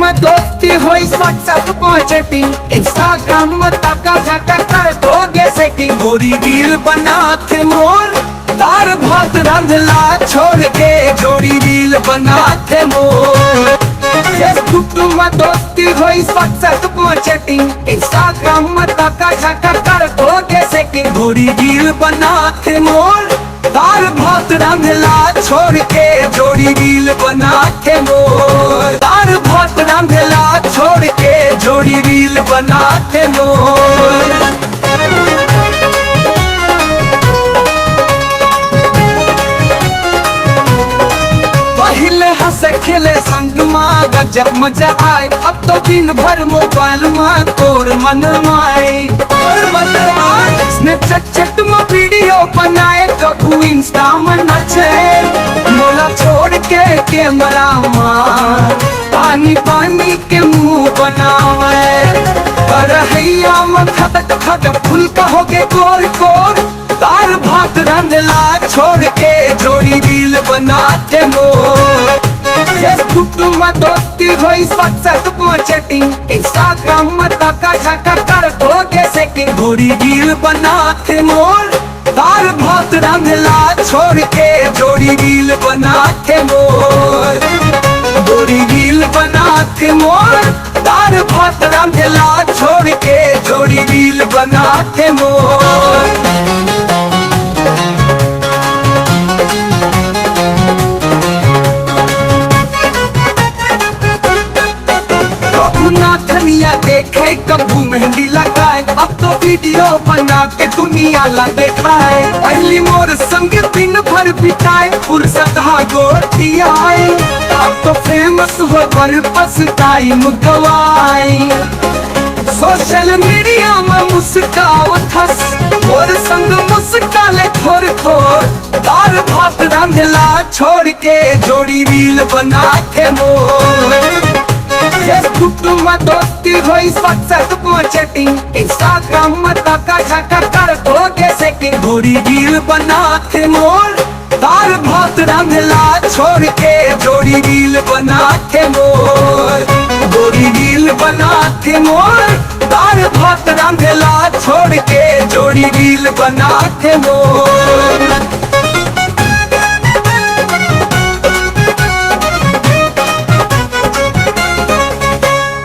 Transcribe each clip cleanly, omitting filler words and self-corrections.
में दोस्ती हुई व्हाट्सएप पर चैटिंग इंस्टाग्राम में तका झका कर दोगे सेटिंग गोरी रील बना थे मोर तार भात रंधला छोड़ के जोड़ी रील बना थे मोर फेसबुक में दोस्ती हुई व्हाट्सएप पर चैटिंग इंस्टाग्राम में तका झका कर दोगे सेटिंग गोरी रील बना थे मोर तार भात रंधला छोड़ के जोड़ी रील बना के मोर तार भात रंधला छोड़ के जोड़ी रील बना के मोर पहले हंसे खेले संग माँ गजब मजा आए अब तो दिन भर मोबाइल में तोर मन माए स्नैपचैट में वीडियो बनाए तो इंस्टा में नचे मोला छोड़ के कैमरा मार पानी पानी के मुंह बनावे पर हैया में खटक खटक फुल कहोगे कोर कोर तार भात रंधला छोड़ के जोड़ी रील बनाते मोर फेसबुक में दोस्ती हुई व्हाट्सएप पर चैटिंग इंस्टाग्राम में तका झका कर दोगे सेटिंग गोरी रील बनाते मोर तार भात रंधला छोड़ के जोड़ी रील बनाते मोर गोरी रील बनाते मोर तार भात रंधला छोड़ के जोड़ी रील बनाते मोर दुनिया देखे कबू मेहंदी लगाए अब तो वीडियो बना के दुनिया ला दिखाए पहली मोर संग दिन भर बिताए फुर्सत गोटी आए अब तो फेमस हो पर पछताई मुगवाई सोशल मीडिया में मुस्कावत हंस और संग मुस्काले थोर थोर तार भात रंधला छोड़ के जोड़ी रील बना के मोर फेसबुक में दोस्ती हुई व्हाट्सएप पर चैटिंग इंस्टाग्राम में तका झका कर दोगे सेटिंग गोरी रील बना थे मोर तार भात रंधला छोड़ के जोड़ी रील बना थे मोर गोरी रील बना थे मोर तार भात रंधला छोड़ के जोड़ी रील बना थे मोर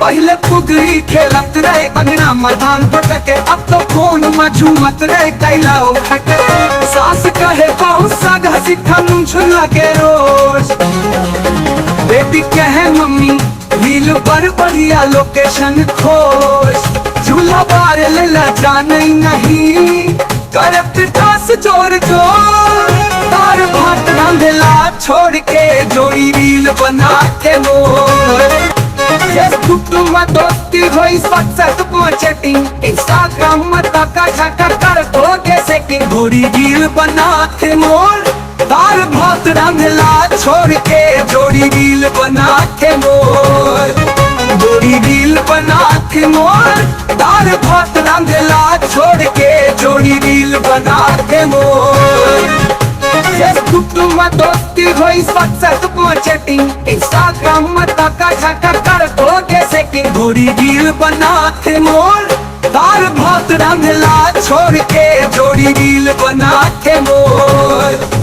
पहले पुगरी खेलत रहे अंगना मैदान पटके अब तो फोन में झूमत रहे कैलाओ खटे सास कहे बहुत सा घसी ठम झुला के रोज बेटी कहे मम्मी रील पर बढ़िया लोकेशन खोज झूला बार लेला जाने नहीं करे पिता से जोर जोर तार भात रंधला छोड़ के जोड़ी रील बना के मोर फेसबुक में दोस्ती हुई व्हाट्सएप पर चैटिंग इंस्टाग्राम में तका झका कर दोगे सेटिंग गोरी रील बनाते मोर तार भात रंधला छोड़ के जोड़ी रील बनाते मोर गोरी रील बनाते मोर तार भात रंधला छोड़ के जोड़ी रील बनाते मोर फेसबुक में दोस्ती हुई व्हाट्सएप पर चैटिंग इंस्टाग्राम में तका झका कर दोगे सेटिंग गोरी रील बनाते मोर तार भात रंधला छोड़ के जोड़ी रील बनाते मोर।